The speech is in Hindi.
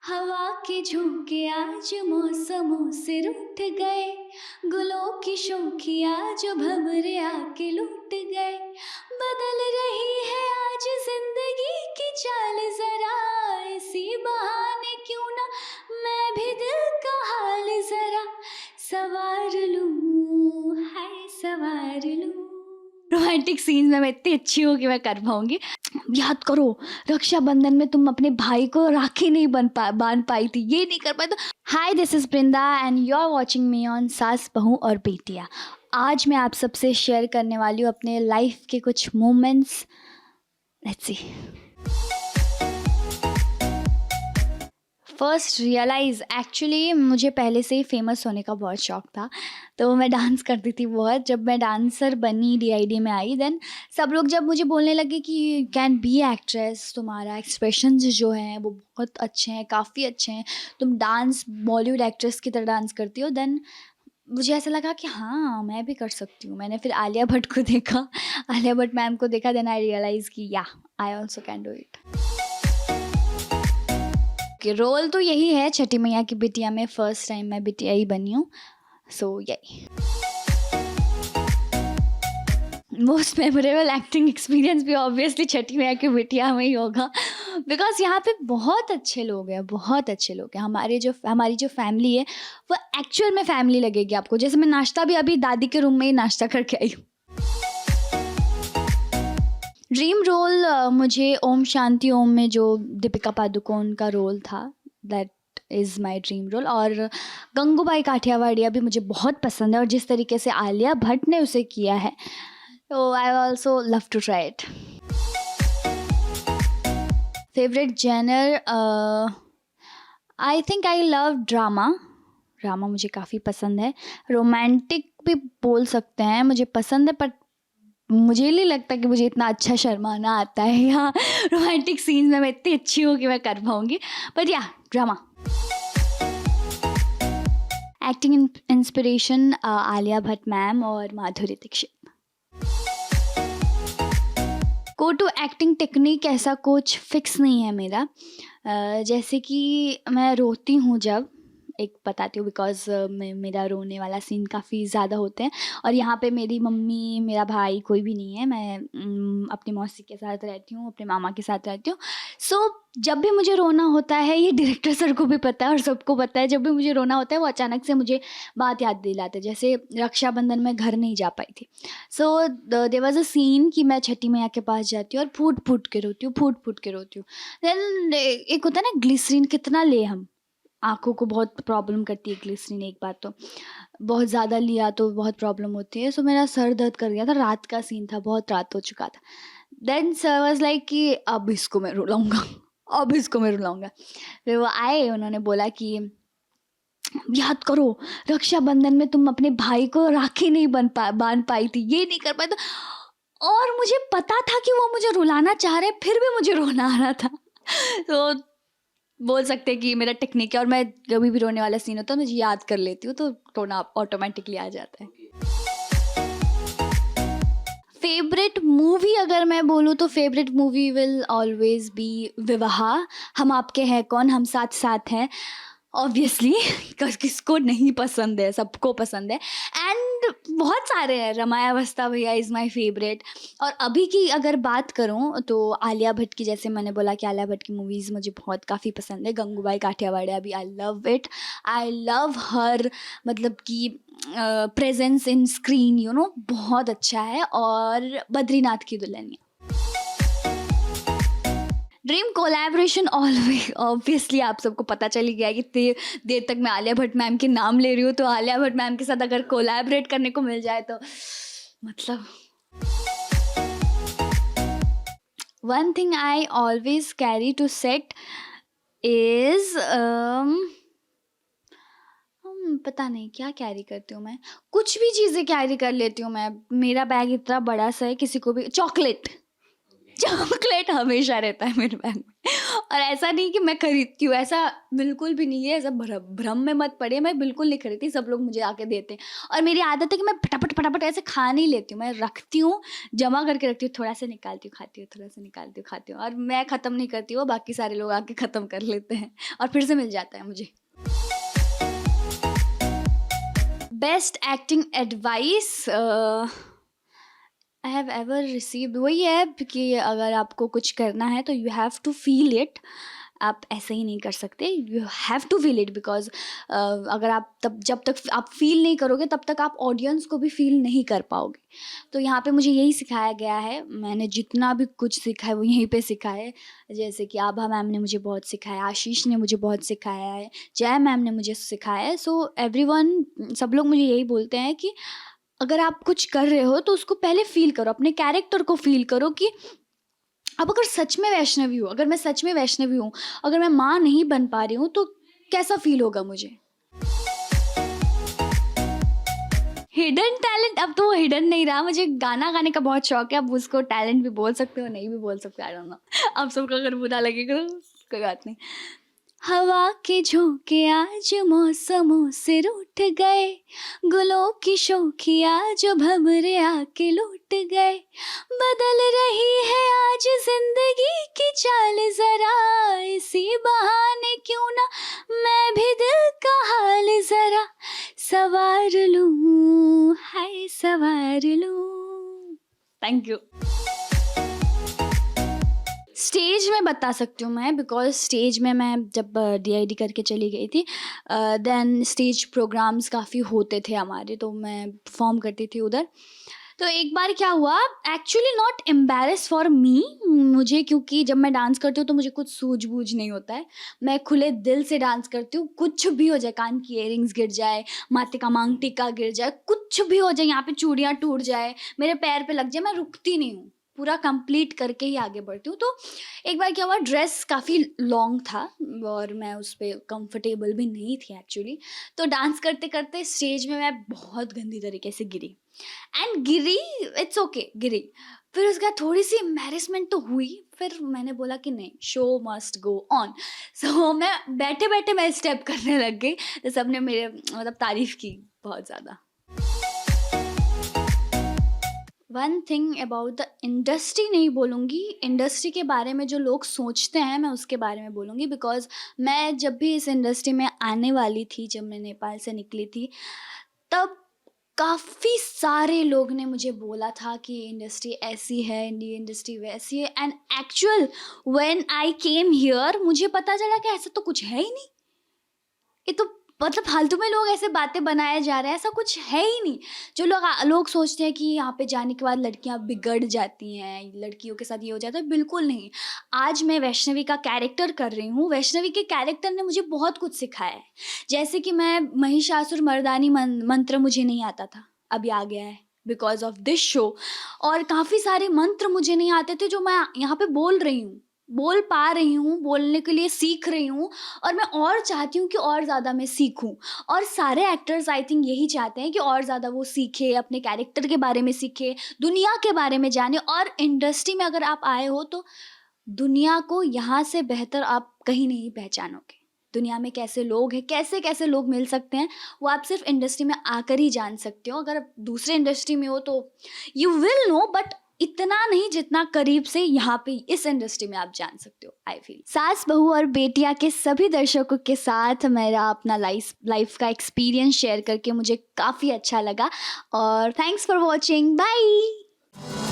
हवा के झोंके आज मौसमों से रूठ गए, गुलों की शोखियाँ जो भंवरे आके लूट गए। बदल रही है आज जिंदगी की चाल जरा, इसी बहाने क्यों ना मैं भी दिल का हाल जरा सवार लूं, हाय सवार लूं। रोमांटिक सीन्स में मैं इतनी अच्छी हूँ कि मैं कर पाऊंगी। याद करो, रक्षाबंधन में तुम अपने भाई को राखी नहीं बांध पाई थी, ये नहीं कर पाई तो। Hi, this is Brinda and you are watching me on Saas Bahu और बेटियां। आज मैं आप सबसे शेयर करने वाली हूँ अपने लाइफ के कुछ moments. Let's see. First realise, actually मुझे पहले से ही फेमस होने का बहुत शौक था, तो मैं डांस करती थी बहुत। जब मैं डांसर बनी, डीआईडी में आई, देन सब लोग जब मुझे बोलने लगे कि कैन बी एक्ट्रेस, तुम्हारा एक्सप्रेशंस जो हैं वो बहुत अच्छे हैं, काफ़ी अच्छे हैं, तुम डांस बॉलीवुड एक्ट्रेस की तरह डांस करती हो, देन मुझे ऐसा लगा कि हाँ, मैं भी कर सकती हूँ। मैंने फिर आलिया भट्ट को देखा, आलिया भट्ट मैम को देखा, देन आई रियलाइज़ कि या I also can do it. कि रोल तो यही है, छठी मैया की बिटिया में फर्स्ट टाइम मैं बिटिया ही बनी हूँ, सो यही। मोस्ट मेमोरेबल एक्टिंग एक्सपीरियंस भी ऑब्वियसली छठी मैया की बिटिया में ही होगा, बिकॉज यहाँ पे बहुत अच्छे लोग हैं, बहुत अच्छे लोग हैं। हमारी जो फैमिली है वो एक्चुअल में फैमिली लगेगी आपको। जैसे मैं नाश्ता भी अभी दादी के रूम में ही नाश्ता करके आई हूँ। ड्रीम रोल मुझे ओम शांति ओम में जो दीपिका पादुकोण का रोल था, that is my dream role. और गंगूबाई काठियावाड़िया भी मुझे बहुत पसंद है, और जिस तरीके से आलिया भट्ट ने उसे किया है, तो I also love to try it. Favourite genre, I think I love drama. Drama मुझे काफ़ी पसंद है। रोमांटिक भी बोल सकते हैं, मुझे पसंद है, बट मुझे नहीं लगता कि मुझे इतना अच्छा शर्माना आता है, या रोमांटिक सीन्स में मैं इतनी अच्छी हूँ कि मैं कर पाऊँगी, but yeah drama. Acting inspiration Alia Bhatt ma'am और Madhuri Dixit. Go to acting technique ऐसा कुछ फिक्स नहीं है मेरा। जैसे कि मैं रोती हूँ, जब एक बताती हूँ, बिकॉज मेरा रोने वाला सीन काफ़ी ज़्यादा होते हैं, और यहाँ पे मेरी मम्मी, मेरा भाई, कोई भी नहीं है। मैं अपनी मौसी के साथ रहती हूँ, अपने मामा के साथ रहती हूँ। सो जब भी मुझे रोना होता है, ये डायरेक्टर सर को भी पता है और सबको पता है, जब भी मुझे रोना होता है वो अचानक से मुझे बात याद दिलाते। जैसे रक्षाबंधन में घर नहीं जा पाई थी, so there was a scene कि मैं छठी मैया के पास जाती हूँ और फूट फूट के रोती हूँ, फूट फूट के रोती हूँ। देन एक होता है ना ग्लिसरीन, कितना ले हम, आँखों को बहुत प्रॉब्लम करती है ग्लिसरीन। एक बात तो बहुत ज़्यादा लिया तो बहुत प्रॉब्लम होती है। सो मेरा सर दर्द कर गया था, रात का सीन था, बहुत रात हो चुका था। देन सर वाज लाइक कि अब इसको मैं रुलाऊंगा, अब इसको मैं रुलाऊंगा। फिर वो आए, उन्होंने बोला कि याद करो, रक्षाबंधन में तुम अपने भाई को राखी नहीं बांध पाई थी, ये नहीं कर पाई तो। और मुझे पता था कि वो मुझे रुलाना चाह रहे, फिर भी मुझे रोना आ रहा था। तो बोल सकते हैं कि मेरा टेक्निक है, और मैं कभी भी रोने वाला सीन होता है मुझे याद कर लेती हूँ, तो रोना ऑटोमेटिकली आ जाता है। फेवरेट मूवी अगर मैं बोलूँ तो favourite movie will always be विवाह। हम आपके हैं कौन, हम साथ साथ हैं, ऑब्वियसली किसको नहीं पसंद है, सबको पसंद है। एंड बहुत सारे हैं, रमायावस्था भैया इज़ माय फेवरेट। और अभी की अगर बात करूं तो आलिया भट्ट की, जैसे मैंने बोला कि आलिया भट्ट की मूवीज़ मुझे बहुत काफ़ी पसंद है। गंगूबाई काठियावाड़िया भी, I love it, I love हर, मतलब कि presence in screen, you know, बहुत अच्छा है। और बद्रीनाथ की Dulhania. Dream collaboration always, obviously आप सबको पता चल ही गया कि इतनी देर तक मैं आलिया भट्ट मैम के नाम ले रही हूँ, तो आलिया भट्ट मैम के साथ अगर कोलैबोरेट करने को मिल जाए तो मतलब। One thing I always carry to set is, पता नहीं क्या कैरी करती हूँ मैं, कुछ भी चीज़ें कैरी कर लेती हूँ मैं। मेरा बैग इतना बड़ा सा है, किसी को भी चॉकलेट, चॉकलेट हमेशा रहता है मेरे बैग में। और ऐसा नहीं कि मैं खरीदती हूँ, ऐसा बिल्कुल भी नहीं है, ऐसा भ्रम में मत पड़िए, मैं बिल्कुल नहीं खरीदती, सब लोग मुझे आके देते हैं। और मेरी आदत है कि मैं फटाफट फटाफट ऐसे खा नहीं लेती हूँ, मैं रखती हूँ, जमा करके रखती हूँ, थोड़ा सा निकालती हूँ खाती हूँ, थोड़ा सा निकालती हूँ खाती हूँ, और मैं ख़त्म नहीं करती हूँ, बाकी सारे लोग आके ख़त्म कर लेते हैं और फिर से मिल जाता है मुझे। Best acting advice I have ever received वही है कि अगर आपको कुछ करना है तो you have to feel it, आप ऐसे ही नहीं कर सकते, you have to feel it, because अगर आप जब तक आप फील नहीं करोगे तब तक आप ऑडियंस को भी फील नहीं कर पाओगे। तो यहाँ पे मुझे यही सिखाया गया है, मैंने जितना भी कुछ सीखा है वो यहीं पे सीखा है। जैसे कि आभा मैम ने मुझे बहुत सिखाया, आशीष ने मुझे बहुत सिखाया है, जय मैम ने मुझे सिखाया है। सो एवरीवन, सब लोग मुझे यही बोलते हैं कि अगर आप कुछ कर रहे हो तो उसको पहले फील करो, अपने कैरेक्टर को फील करो कि अब अगर सच में वैष्णवी हूँ, अगर मैं सच में वैष्णवी हूँ, अगर मैं माँ नहीं बन पा रही हूँ तो कैसा फील होगा मुझे। हिडन टैलेंट, अब तो वो हिडन नहीं रहा, मुझे गाना गाने का बहुत शौक है, अब उसको टैलेंट भी बोल सकते हो, नहीं भी बोल सकते, आई डोंट नो, अब सबको अगर बुरा लगेगा तो कोई बात नहीं। हवा के झोंके आज मौसमों से रूठ गए, गुलों की शोखियाँ जो भंवरे आके लूट गए, बदल रही है आज जिंदगी की चाल जरा, इसी बहाने क्यों ना मैं भी दिल का हाल जरा सवार लूं, हाय सवार लूं। Thank you. स्टेज में बता सकती हूँ मैं, बिकॉज स्टेज में मैं जब DID करके चली गई थी, देन स्टेज प्रोग्राम्स काफ़ी होते थे हमारे, तो मैं परफॉर्म करती थी उधर। तो एक बार क्या हुआ, actually not embarrass for me, मुझे, क्योंकि जब मैं डांस करती हूँ तो मुझे कुछ सूझबूझ नहीं होता है, मैं खुले दिल से डांस करती हूँ, कुछ भी हो जाए, कान की इयरिंग्स गिर जाए, माथे का मांग टीका गिर जाए, कुछ भी हो जाए, यहाँ पे चूड़ियाँ टूट जाए, मेरे पैर पे लग जाए, मैं रुकती नहीं हूँ, पूरा कंप्लीट करके ही आगे बढ़ती हूँ। तो एक बार क्या हुआ, ड्रेस काफ़ी लॉन्ग था और मैं उस पर कंफर्टेबल भी नहीं थी एक्चुअली, तो डांस करते करते स्टेज में मैं बहुत गंदी तरीके से गिरी, एंड गिरी, इट्स ओके, गिरी। फिर उसके बाद थोड़ी सी एम्बैरेसमेंट तो हुई, फिर मैंने बोला कि नहीं, शो मस्ट गो ऑन। सो मैं बैठे बैठे मैं स्टेप करने लग गई, तो सबने मेरे मतलब तारीफ़ की बहुत ज़्यादा। One thing about the industry नहीं बोलूँगी, इंडस्ट्री के बारे में जो लोग सोचते हैं मैं उसके बारे में बोलूँगी, बिकॉज मैं जब भी इस इंडस्ट्री में आने वाली थी, जब मैं नेपाल से निकली थी, तब काफ़ी सारे लोग ने मुझे बोला था कि इंडस्ट्री ऐसी है, ये इंडस्ट्री वैसी है, and actual when I came here मुझे पता चला कि ऐसा तो कुछ है ही नहीं, ये तो मतलब फालतू में लोग ऐसे बातें बनाए जा रहे हैं, ऐसा कुछ है ही नहीं। जो लोग सोचते हैं कि यहाँ पे जाने के बाद लड़कियाँ बिगड़ जाती हैं, लड़कियों के साथ ये हो जाता है, बिल्कुल नहीं। आज मैं वैष्णवी का कैरेक्टर कर रही हूँ, वैष्णवी के कैरेक्टर ने मुझे बहुत कुछ सिखाया है। जैसे कि मैं महिषासुर मर्दानी मंत्र मुझे नहीं आता था, अभी आ गया है बिकॉज ऑफ दिस शो, और काफ़ी सारे मंत्र मुझे नहीं आते थे जो मैं यहाँ पे बोल रही हूँ, बोल पा रही हूँ, बोलने के लिए सीख रही हूँ, और मैं और चाहती हूँ कि और ज़्यादा मैं सीखूँ। और सारे एक्टर्स आई थिंक यही चाहते हैं कि और ज़्यादा वो सीखे, अपने कैरेक्टर के बारे में सीखे, दुनिया के बारे में जाने। और इंडस्ट्री में अगर आप आए हो तो दुनिया को यहाँ से बेहतर आप कहीं नहीं पहचानोगे। दुनिया में कैसे लोग हैं, कैसे कैसे लोग मिल सकते हैं, वो आप सिर्फ इंडस्ट्री में आकर ही जान सकते हो। अगर आप दूसरे इंडस्ट्री में हो तो यू विल नो, बट इतना नहीं जितना करीब से यहाँ पे इस इंडस्ट्री में आप जान सकते हो। आई फील सास बहू और बेटिया के सभी दर्शकों के साथ मेरा अपना लाइफ का एक्सपीरियंस शेयर करके मुझे काफ़ी अच्छा लगा, और थैंक्स फॉर वॉचिंग, बाय।